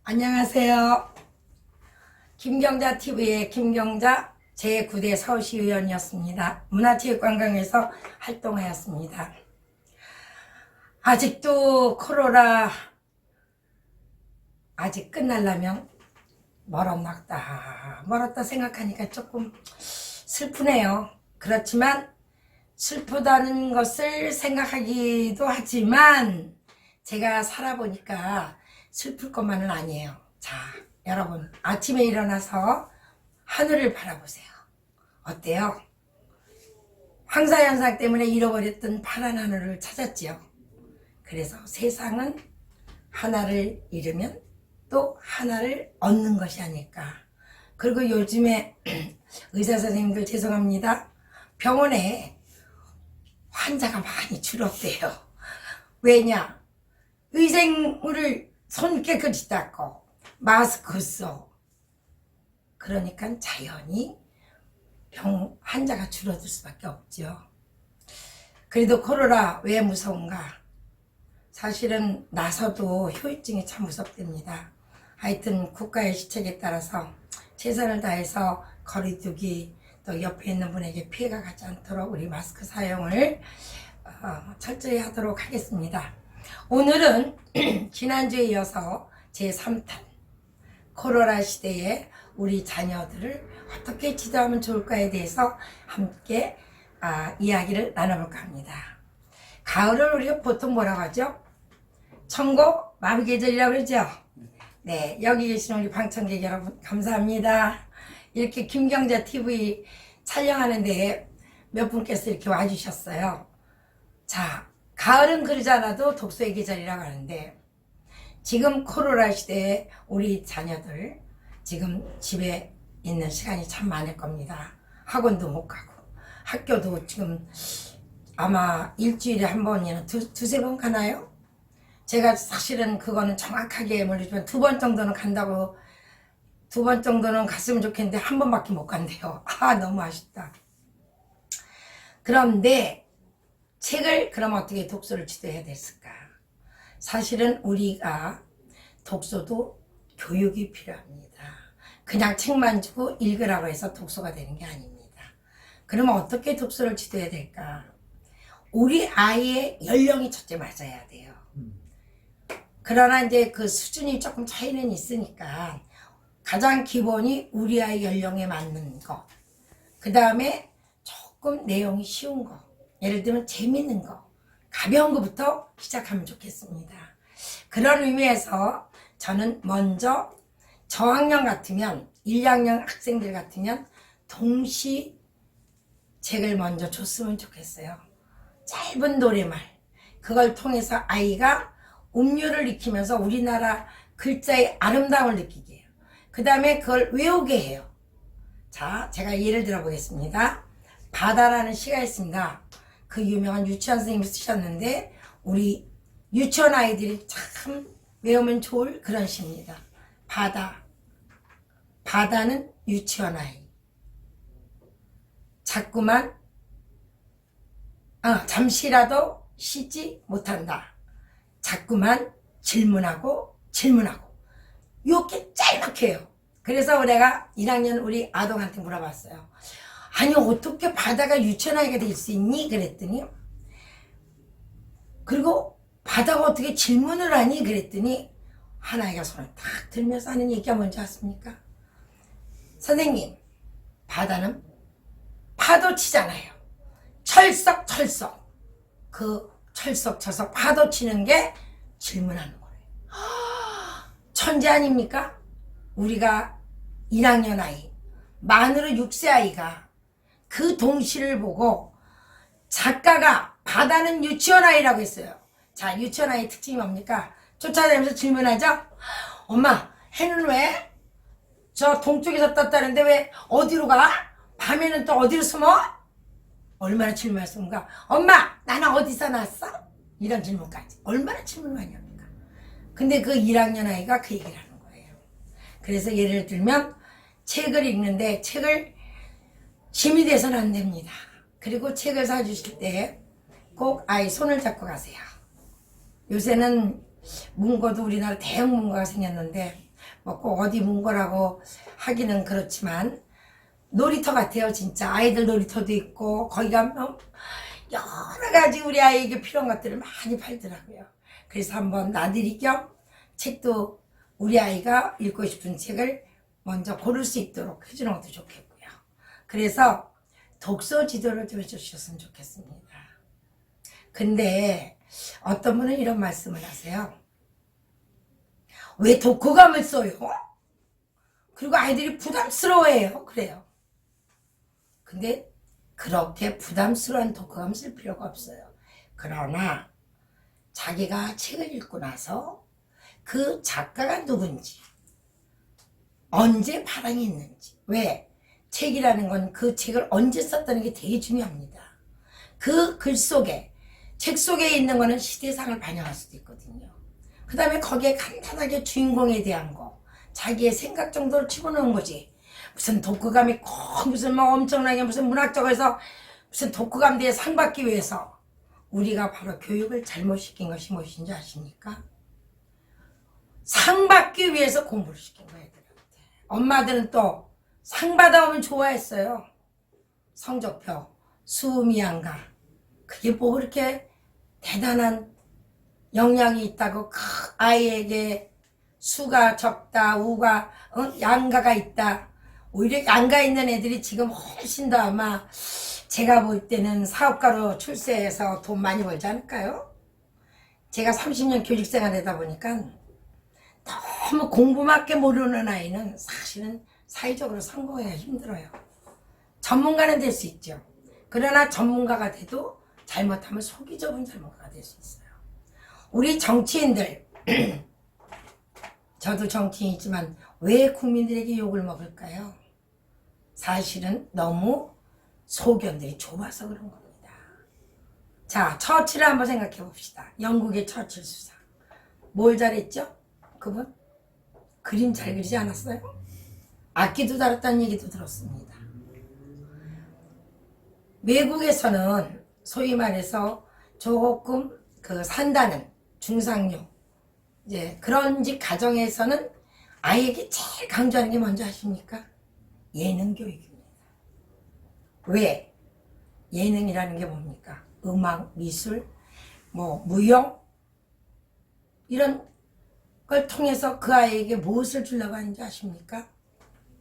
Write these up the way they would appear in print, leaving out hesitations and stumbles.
안녕하세요. 김경자 TV의 김경자 제9대 서울시의원이었습니다. 문화체육관광에서 활동하였습니다. 아직도 코로나 아직 끝나려면 멀었다 생각하니까 조금 슬프네요. 그렇지만 슬프다는 것을 생각하기도 하지만 제가 살아보니까 슬플 것만은 아니에요. 자, 여러분 아침에 일어나서 하늘을 바라보세요. 어때요? 황사현상 때문에 잃어버렸던 파란 하늘을 찾았지요. 그래서 세상은 하나를 잃으면 또 하나를 얻는 것이 아닐까. 그리고 요즘에 의사 선생님들 죄송합니다. 병원에 환자가 많이 줄었대요. 왜냐? 의생물을 손 깨끗이 닦고 마스크 써. 그러니까 자연히 환자가 줄어들 수밖에 없죠. 그래도 코로나 왜 무서운가? 사실은 나서도 효율증이 참 무섭답니다. 하여튼 국가의 시책에 따라서 최선을 다해서 거리두기, 또 옆에 있는 분에게 피해가 가지 않도록 우리 마스크 사용을 철저히 하도록 하겠습니다. 오늘은 지난주에 이어서 제3탄 코로나 시대에 우리 자녀들을 어떻게 지도하면 좋을까에 대해서 함께 이야기를 나눠볼까 합니다. 가을을 우리가 보통 뭐라고 하죠? 천고 마비계절이라고 그러죠? 네, 여기 계신 우리 방청객 여러분 감사합니다. 이렇게 김경자 TV 촬영하는데 몇 분께서 이렇게 와주셨어요. 자, 가을은 그러지 않아도 독서의 계절이라고 하는데 지금 코로나 시대에 우리 자녀들 지금 집에 있는 시간이 참 많을 겁니다. 학원도 못 가고 학교도 지금 아마 일주일에 한 번이나 두세 번 가나요? 제가 사실은 그거는 정확하게 모르지만 2번 정도는 간다고 2번 정도는 갔으면 좋겠는데 한 번밖에 못 간대요. 너무 아쉽다. 그런데 책을 그럼 어떻게 독서를 지도해야 됐을까? 사실은 우리가 독서도 교육이 필요합니다. 그냥 책만 주고 읽으라고 해서 독서가 되는 게 아닙니다. 그러면 어떻게 독서를 지도해야 될까? 우리 아이의 연령이 첫째 맞아야 돼요. 그러나 이제 그 수준이 조금 차이는 있으니까 가장 기본이 우리 아이 연령에 맞는 거. 그 다음에 조금 내용이 쉬운 거. 예를 들면 재밌는 거, 가벼운 거부터 시작하면 좋겠습니다. 그런 의미에서 저는 먼저 저학년 같으면 1학년 학생들 같으면 동시 책을 먼저 줬으면 좋겠어요. 짧은 노래말, 그걸 통해서 아이가 음료를 익히면서 우리나라 글자의 아름다움을 느끼게 해요. 그 다음에 그걸 외우게 해요. 자, 제가 예를 들어 보겠습니다. 바다라는 시가 있습니다. 그 유명한 유치원 선생님이 쓰셨는데 우리 유치원 아이들이 참 외우면 좋을 그런 시입니다. 바다는 유치원 아이. 자꾸만 잠시라도 쉬지 못한다. 자꾸만 질문하고 이렇게 짤막해요. 그래서 내가 1학년 우리 아동한테 물어봤어요. 아니 어떻게 바다가 유치원 아이가 될 수 있니? 그랬더니 그리고 바다가 어떻게 질문을 하니? 그랬더니 한 아이가 손을 탁 들면서 하는 얘기가 뭔지 아십니까? 선생님, 바다는 파도 치잖아요. 철썩 그 철썩 파도 치는 게 질문하는 거예요. 천재 아닙니까? 우리가 1학년 아이 만으로 6세 아이가 그 동시를 보고 작가가 바다는 유치원 아이라고 했어요. 자, 유치원 아이 특징이 뭡니까? 쫓아다니면서 질문하죠? 엄마, 해는 왜 저 동쪽에서 떴다는데 왜 어디로 가? 밤에는 또 어디로 숨어? 얼마나 질문했습니까? 엄마, 나는 어디서 났어? 이런 질문까지. 얼마나 질문을 많이 합니까? 근데 그 1학년 아이가 그 얘기를 하는 거예요. 그래서 예를 들면 책을 읽는데 책을 짐이 돼서는 안 됩니다. 그리고 책을 사주실 때 꼭 아이 손을 잡고 가세요. 요새는 문고도 우리나라 대형 문고가 생겼는데 뭐 꼭 어디 문 거라고 하기는 그렇지만 놀이터 같아요. 진짜 아이들 놀이터도 있고 거기 가면 여러 가지 우리 아이에게 필요한 것들을 많이 팔더라고요. 그래서 한번 나들이 겸 책도 우리 아이가 읽고 싶은 책을 먼저 고를 수 있도록 해주는 것도 좋겠고요. 그래서 독서 지도를 좀 해주셨으면 좋겠습니다. 근데 어떤 분은 이런 말씀을 하세요. 왜 독후감을 써요? 그리고 아이들이 부담스러워해요. 그래요. 근데 그렇게 부담스러운 독후감 쓸 필요가 없어요. 그러나 자기가 책을 읽고 나서 그 작가가 누군지, 언제 발행이 있는지, 왜? 책이라는 건 그 책을 언제 썼다는 게 되게 중요합니다. 그 글 속에, 책 속에 있는 거는 시대상을 반영할 수도 있거든요. 그 다음에 거기에 간단하게 주인공에 대한 거, 자기의 생각 정도를 집어넣은 거지. 무슨 독후감이 꼭 무슨 뭐 엄청나게 무슨 문학적에서 무슨 독후감대에 상 받기 위해서 우리가 바로 교육을 잘못 시킨 것이 무엇인지 아십니까? 상 받기 위해서 공부를 시킨 거예요. 엄마들은 또 상 받아오면 좋아했어요. 성적표, 수미양가. 그게 뭐 그렇게 대단한 영향이 있다고 아이에게 수가 적다, 우가, 양가가 있다. 오히려 양가 있는 애들이 지금 훨씬 더 아마 제가 볼 때는 사업가로 출세해서 돈 많이 벌지 않을까요? 제가 30년 교직생활 하다 보니까 너무 공부밖에 모르는 아이는 사실은 사회적으로 성공해야 힘들어요. 전문가는 될 수 있죠. 그러나 전문가가 돼도 잘못하면 속이 좁은 전문가가 될 수 있어요. 우리 정치인들 저도 정치인이지만 왜 국민들에게 욕을 먹을까요? 사실은 너무 소견들이 좁아서 그런 겁니다. 자, 처칠을 한번 생각해 봅시다. 영국의 처칠 수상. 뭘 잘했죠? 그분? 그림 잘 그리지 않았어요? 악기도 다뤘다는 얘기도 들었습니다. 외국에서는 소위 말해서 조금 산다는 중상용 이제 그런 집 가정에서는 아이에게 제일 강조하는 게 뭔지 아십니까? 예능 교육입니다. 왜? 예능이라는 게 뭡니까? 음악, 미술, 무용 이런 걸 통해서 그 아이에게 무엇을 주려고 하는지 아십니까?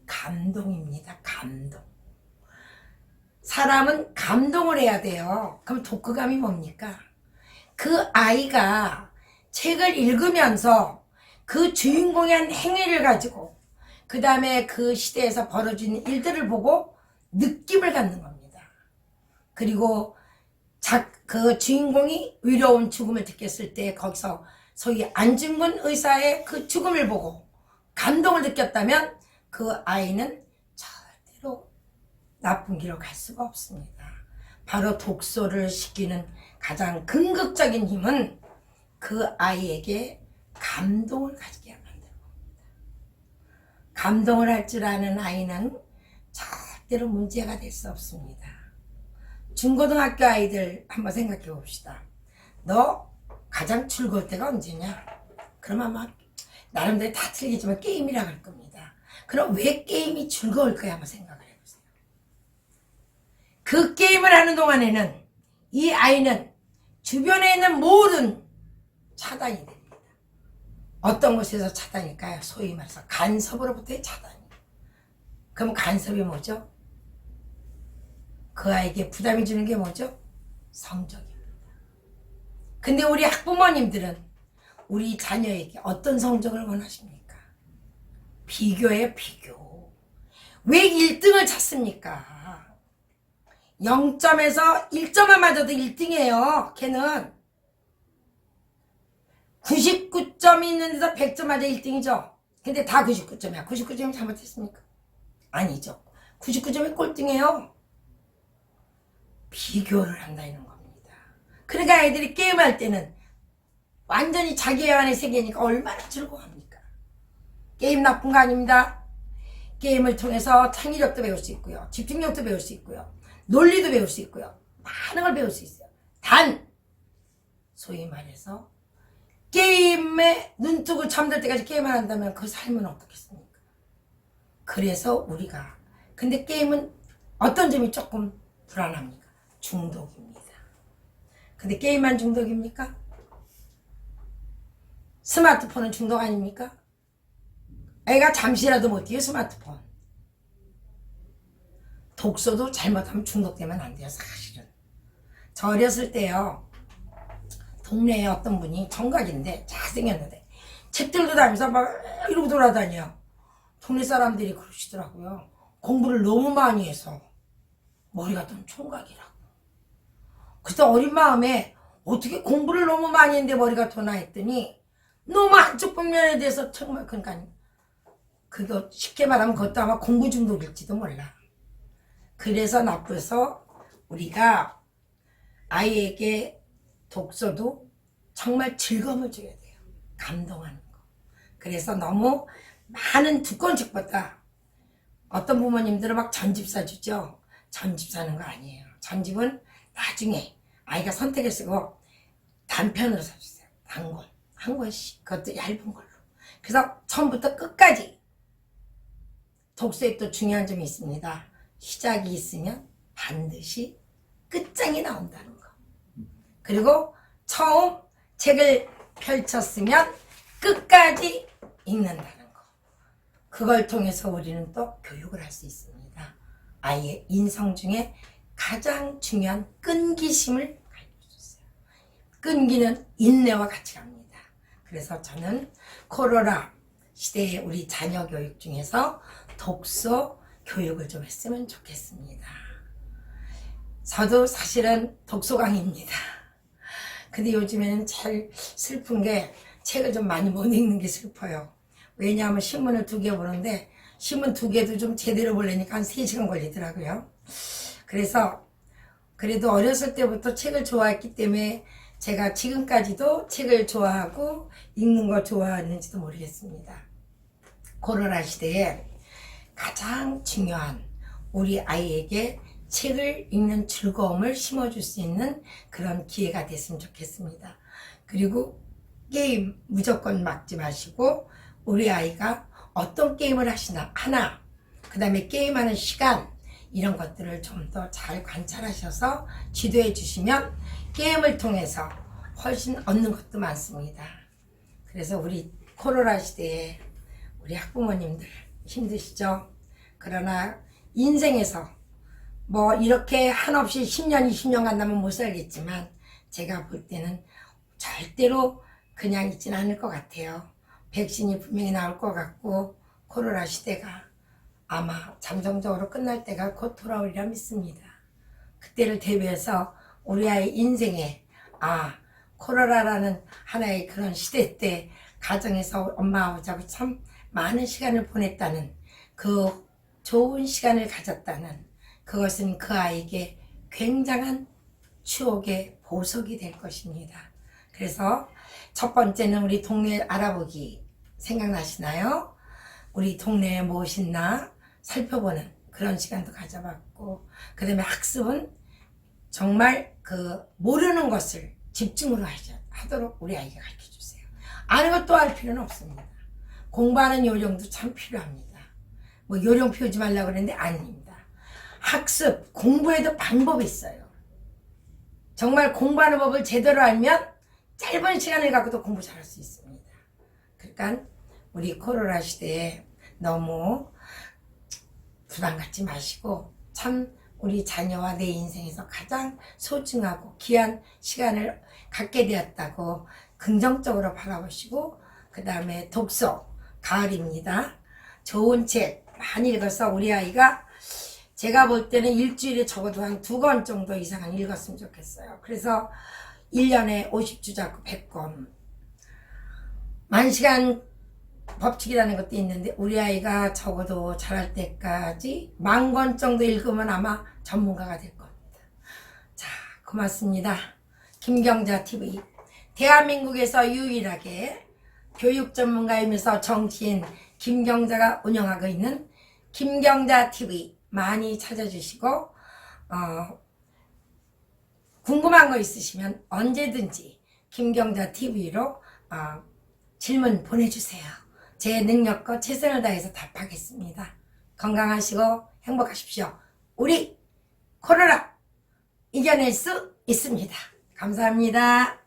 감동입니다. 감동. 사람은 감동을 해야 돼요. 그럼 독후감이 뭡니까? 그 아이가 책을 읽으면서 그 주인공의 한 행위를 가지고 그 다음에 그 시대에서 벌어진 일들을 보고 느낌을 갖는 겁니다. 그리고 그 주인공이 위로운 죽음을 듣겠을 때 거기서 소위 안중근 의사의 그 죽음을 보고 감동을 느꼈다면 그 아이는 절대로 나쁜 길로 갈 수가 없습니다. 바로 독서를 시키는 가장 근극적인 힘은 그 아이에게 감동을 가지게 만드는 겁니다. 감동을 할 줄 아는 아이는 절대로 문제가 될 수 없습니다. 중고등학교 아이들 한번 생각해 봅시다. 너 가장 즐거울 때가 언제냐? 그러면 막 나름대로 다 틀리지만 게임이라고 할 겁니다. 그럼 왜 게임이 즐거울까요? 한번 생각을 해보세요. 그 게임을 하는 동안에는 이 아이는 주변에 있는 모든 차단이 됩니다. 어떤 곳에서 차단일까요? 소위 말해서 간섭으로부터의 차단이. 그럼 간섭이 뭐죠? 그 아이에게 부담이 주는 게 뭐죠? 성적입니다. 근데 우리 학부모님들은 우리 자녀에게 어떤 성적을 원하십니까? 비교예요, 비교. 왜 1등을 찾습니까? 0점에서 1점만 맞아도 1등이에요. 걔는 99점이 있는데도 100점 맞아 1등이죠. 근데 다 99점이야. 99점이 잘못했습니까? 아니죠. 99점이 꼴등이에요. 비교를 한다는 겁니다. 그러니까 아이들이 게임할 때는 완전히 자기만의 세계니까 얼마나 즐거워합니까? 게임 나쁜 거 아닙니다. 게임을 통해서 창의력도 배울 수 있고요. 집중력도 배울 수 있고요. 논리도 배울 수 있고요. 많은 걸 배울 수 있어요. 단 소위 말해서 게임에 눈 뜨고 잠들 때까지 게임을 한다면 그 삶은 어떻겠습니까? 그래서 우리가 근데 게임은 어떤 점이 조금 불안합니까? 중독입니다. 근데 게임만 중독입니까? 스마트폰은 중독 아닙니까? 애가 잠시라도 못 뛰어 스마트폰. 독서도 잘못하면 중독되면 안 돼요, 사실은. 저 어렸을 때요, 동네에 어떤 분이 정각인데 잘생겼는데 책 들고 다니면서 막 이러고 돌아다녀. 동네 사람들이 그러시더라고요. 공부를 너무 많이 해서 머리가 좀 총각이라고. 그때 어린 마음에 어떻게 공부를 너무 많이 했는데 머리가 도나 했더니 너무 한쪽 분면에 대해서 정말 그러니까 그거 쉽게 말하면 그것도 아마 공부 중독일지도 몰라. 그래서 나빠서 우리가 아이에게 독서도 정말 즐거움을 줘야 돼요. 감동하는 거. 그래서 너무 많은 두꺼운 책보다 어떤 부모님들은 막 전집 사주죠. 전집 사는 거 아니에요. 전집은 나중에 아이가 선택을 쓰고 단편으로 사주세요. 단권. 한 권씩. 그것도 얇은 걸로. 그래서 처음부터 끝까지 독서에 또 중요한 점이 있습니다. 시작이 있으면 반드시 끝장이 나온다는 거. 그리고 처음 책을 펼쳤으면 끝까지 읽는다는 거. 그걸 통해서 우리는 또 교육을 할 수 있습니다. 아이의 인성 중에 가장 중요한 끈기심을 가르쳐줬어요. 끈기는 인내와 같이 갑니다. 그래서 저는 코로나 시대에 우리 자녀 교육 중에서 독서 교육을 좀 했으면 좋겠습니다. 저도 사실은 독서광입니다. 근데 요즘에는 제일 슬픈 게 책을 좀 많이 못 읽는 게 슬퍼요. 왜냐하면 신문을 2개 보는데 신문 2개도 좀 제대로 보려니까 한 3시간 걸리더라고요. 그래서 그래도 어렸을 때부터 책을 좋아했기 때문에 제가 지금까지도 책을 좋아하고 읽는 거 좋아하는지도 모르겠습니다. 코로나 시대에 가장 중요한 우리 아이에게 책을 읽는 즐거움을 심어줄 수 있는 그런 기회가 됐으면 좋겠습니다. 그리고 게임 무조건 막지 마시고 우리 아이가 어떤 게임을 하나 그 다음에 게임하는 시간 이런 것들을 좀 더 잘 관찰하셔서 지도해 주시면 게임을 통해서 훨씬 얻는 것도 많습니다. 그래서 우리 코로나 시대에 우리 학부모님들 힘드시죠? 그러나 인생에서 뭐 이렇게 한없이 10년, 20년 간다면 못 살겠지만 제가 볼 때는 절대로 그냥 있진 않을 것 같아요. 백신이 분명히 나올 것 같고 코로나 시대가 아마 잠정적으로 끝날 때가 곧 돌아오리라 믿습니다. 그때를 대비해서 우리 아이 인생에 코로나라는 하나의 그런 시대 때 가정에서 엄마 아버지하고 참 많은 시간을 보냈다는 그 좋은 시간을 가졌다는 그것은 그 아이에게 굉장한 추억의 보석이 될 것입니다. 그래서 첫 번째는 우리 동네 알아보기 생각나시나요? 우리 동네에 무엇이 있나 살펴보는 그런 시간도 가져봤고 그 다음에 학습은 정말 그 모르는 것을 집중으로 하도록 우리 아이가 가르쳐주세요. 아는 것도 알 필요는 없습니다. 공부하는 요령도 참 필요합니다. 뭐 요령 피우지 말라고 그랬는데 아닙니다. 학습, 공부에도 방법이 있어요. 정말 공부하는 법을 제대로 알면 짧은 시간을 갖고도 공부 잘할 수 있습니다. 그러니까 우리 코로나 시대에 너무 부담 갖지 마시고 참 우리 자녀와 내 인생에서 가장 소중하고 귀한 시간을 갖게 되었다고 긍정적으로 바라보시고 그 다음에 독서, 가을입니다. 좋은 책 많이 읽어서 우리 아이가 제가 볼 때는 일주일에 적어도 한 2권 정도 이상은 읽었으면 좋겠어요. 그래서 1년에 50주 잡고 100권. 10,000시간 법칙이라는 것도 있는데 우리 아이가 적어도 자랄 때까지 10,000권 정도 읽으면 아마 전문가가 될 겁니다. 자, 고맙습니다. 김경자TV. 대한민국에서 유일하게 교육 전문가이면서 정치인 김경자가 운영하고 있는 김경자TV 많이 찾아주시고 궁금한 거 있으시면 언제든지 김경자TV로 질문 보내주세요. 제 능력과 최선을 다해서 답하겠습니다. 건강하시고 행복하십시오. 우리 코로나 이겨낼 수 있습니다. 감사합니다.